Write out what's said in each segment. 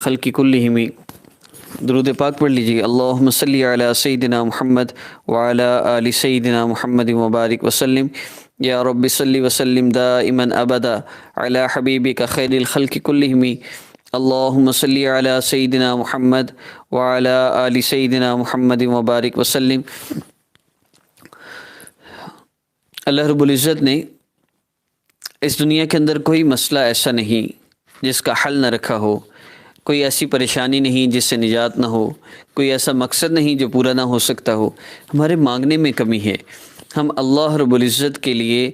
خلق کلہم۔ درود پاک پڑھ لیجیے۔ اللہم صلی علی سیدنا محمد وعلی آل سیدنا محمد مبارک وسلم۔ یا رب صلی وسلم دائما ابدا علی حبیبک خیر الخلق کلہم۔ اللہم صلی علی سیدنا محمد وعلی آل سیدنا محمد مبارک وسلم۔ اللہ رب العزت نے اس دنیا کے اندر کوئی مسئلہ ایسا نہیں جس کا حل نہ رکھا ہو، کوئی ایسی پریشانی نہیں جس سے نجات نہ ہو، کوئی ایسا مقصد نہیں جو پورا نہ ہو سکتا ہو۔ ہمارے مانگنے میں کمی ہے، ہم اللہ رب العزت کے لیے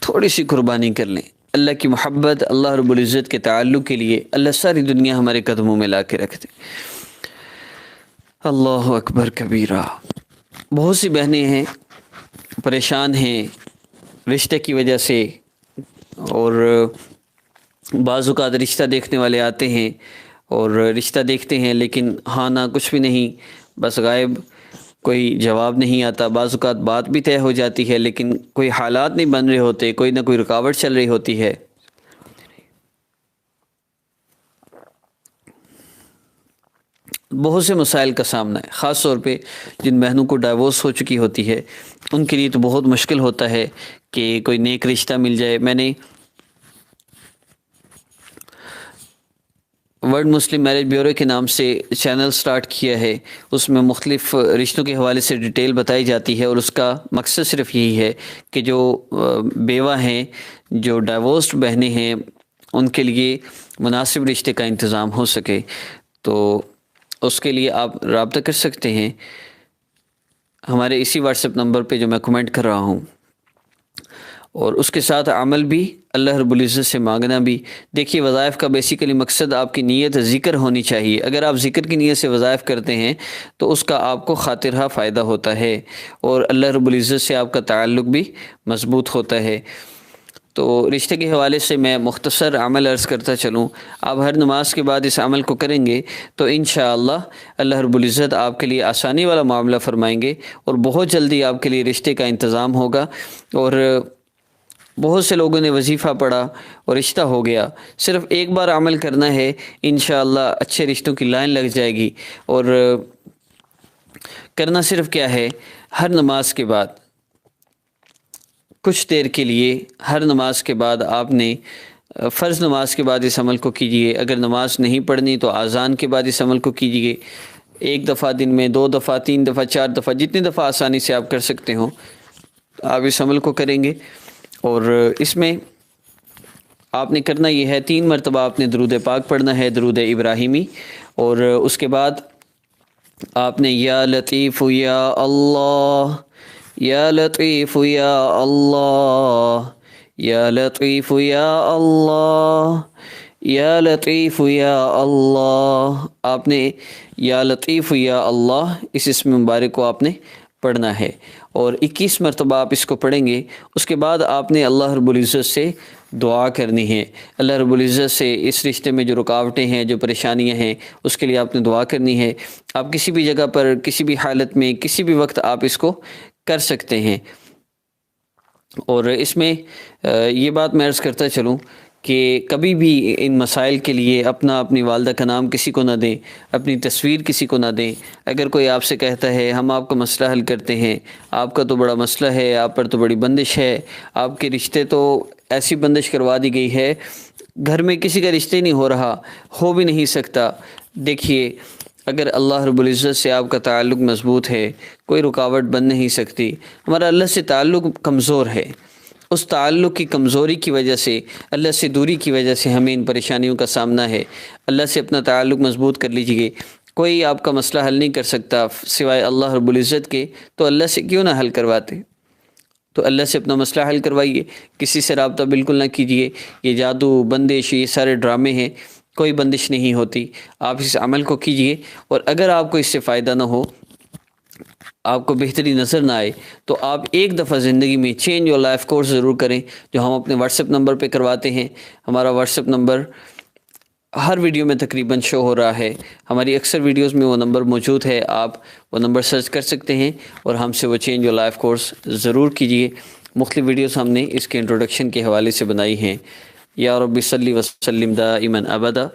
تھوڑی سی قربانی کر لیں، اللہ کی محبت، اللہ رب العزت کے تعلق کے لیے اللہ ساری دنیا ہمارے قدموں میں لا کے رکھ دے۔ اللہ اکبر کبیرہ۔ بہت سی بہنیں ہیں، پریشان ہیں رشتے کی وجہ سے، اور بعض اوقات رشتہ دیکھنے والے آتے ہیں اور رشتہ دیکھتے ہیں لیکن ہاں نہ کچھ بھی نہیں، بس غائب، کوئی جواب نہیں آتا۔ بعض اوقات بات بھی طے ہو جاتی ہے لیکن کوئی حالات نہیں بن رہے ہوتے، کوئی نہ کوئی رکاوٹ چل رہی ہوتی ہے۔ بہت سے مسائل کا سامنا ہے، خاص طور پہ جن بہنوں کو ڈائیورس ہو چکی ہوتی ہے ان کے لیے تو بہت مشکل ہوتا ہے کہ کوئی نیک رشتہ مل جائے۔ میں نے ورلڈ مسلم میرج بیورو کے نام سے چینل سٹارٹ کیا ہے، اس میں مختلف رشتوں کے حوالے سے ڈیٹیل بتائی جاتی ہے، اور اس کا مقصد صرف یہی ہے کہ جو بیوہ ہیں، جو ڈائیورسڈ بہنیں ہیں، ان کے لیے مناسب رشتے کا انتظام ہو سکے۔ تو اس کے لیے آپ رابطہ کر سکتے ہیں ہمارے اسی واٹس ایپ نمبر پہ جو میں کمنٹ کر رہا ہوں، اور اس کے ساتھ عمل بھی، اللہ رب العزت سے مانگنا بھی۔ دیکھیے، وظائف کا بیسیکلی مقصد آپ کی نیت ذکر ہونی چاہیے۔ اگر آپ ذکر کی نیت سے وظائف کرتے ہیں تو اس کا آپ کو خاطرہ فائدہ ہوتا ہے، اور اللہ رب العزت سے آپ کا تعلق بھی مضبوط ہوتا ہے۔ تو رشتے کے حوالے سے میں مختصر عمل عرض کرتا چلوں۔ آپ ہر نماز کے بعد اس عمل کو کریں گے تو انشاءاللہ اللہ رب العزت آپ کے لیے آسانی والا معاملہ فرمائیں گے، اور بہت جلدی آپ کے لیے رشتے کا انتظام ہوگا۔ اور بہت سے لوگوں نے وظیفہ پڑھا اور رشتہ ہو گیا، صرف ایک بار عمل کرنا ہے، انشاءاللہ اچھے رشتوں کی لائن لگ جائے گی۔ اور کرنا صرف کیا ہے، ہر نماز کے بعد کچھ دیر کے لیے، ہر نماز کے بعد آپ نے فرض نماز کے بعد اس عمل کو کیجیے۔ اگر نماز نہیں پڑھنی تو اذان کے بعد اس عمل کو کیجیے، ایک دفعہ دن میں، 2 دفعہ، 3 دفعہ، 4 دفعہ، جتنی دفعہ آسانی سے آپ کر سکتے ہوں آپ اس عمل کو کریں گے۔ اور اس میں آپ نے کرنا یہ ہے، 3 مرتبہ آپ نے درود پاک پڑھنا ہے، درود ابراہیمی، اور اس کے بعد آپ نے یا لطیف یا اللہ، یا لطیف یا اللہ، یا لطیف یا اللہ، یا لطیف یا اللہ، آپ نے یا لطیف یا اللہ اس اسم مبارک کو آپ نے پڑھنا ہے، اور 21 مرتبہ آپ اس کو پڑھیں گے۔ اس کے بعد آپ نے اللہ رب العزت سے دعا کرنی ہے، اللہ رب العزت سے اس رشتے میں جو رکاوٹیں ہیں، جو پریشانیاں ہیں، اس کے لیے آپ نے دعا کرنی ہے۔ آپ کسی بھی جگہ پر، کسی بھی حالت میں، کسی بھی وقت آپ اس کو کر سکتے ہیں۔ اور اس میں یہ بات میں عرض کرتا چلوں کہ کبھی بھی ان مسائل کے لیے اپنی والدہ کا نام کسی کو نہ دیں، اپنی تصویر کسی کو نہ دیں۔ اگر کوئی آپ سے کہتا ہے ہم آپ کا مسئلہ حل کرتے ہیں، آپ کا تو بڑا مسئلہ ہے، آپ پر تو بڑی بندش ہے، آپ کے رشتے تو ایسی بندش کروا دی گئی ہے، گھر میں کسی کا رشتے نہیں ہو رہا، ہو بھی نہیں سکتا۔ دیکھیے، اگر اللہ رب العزت سے آپ کا تعلق مضبوط ہے، کوئی رکاوٹ بن نہیں سکتی۔ ہمارا اللہ سے تعلق کمزور ہے، اس تعلق کی کمزوری کی وجہ سے، اللہ سے دوری کی وجہ سے ہمیں ان پریشانیوں کا سامنا ہے۔ اللہ سے اپنا تعلق مضبوط کر لیجئے۔ کوئی آپ کا مسئلہ حل نہیں کر سکتا سوائے اللہ رب العزت کے، تو اللہ سے کیوں نہ حل کرواتے؟ تو اللہ سے اپنا مسئلہ حل کروائیے، کسی سے رابطہ بالکل نہ کیجیے۔ یہ جادو، بندش، یہ سارے ڈرامے ہیں، کوئی بندش نہیں ہوتی۔ آپ اس عمل کو کیجیے، اور اگر آپ کو اس سے فائدہ نہ ہو، آپ کو بہتری نظر نہ آئے، تو آپ ایک دفعہ زندگی میں چینج یور لائف کورس ضرور کریں، جو ہم اپنے واٹس ایپ نمبر پہ کرواتے ہیں۔ ہمارا واٹس ایپ نمبر ہر ویڈیو میں تقریباً شو ہو رہا ہے، ہماری اکثر ویڈیوز میں وہ نمبر موجود ہے، آپ وہ نمبر سرچ کر سکتے ہیں اور ہم سے وہ چینج یور لائف کورس ضرور کیجیے۔ مختلف ویڈیوز ہم نے اس کے انٹروڈکشن کے حوالے سے بنائی ہیں۔ یا رب صلی وسلم دائما ابدا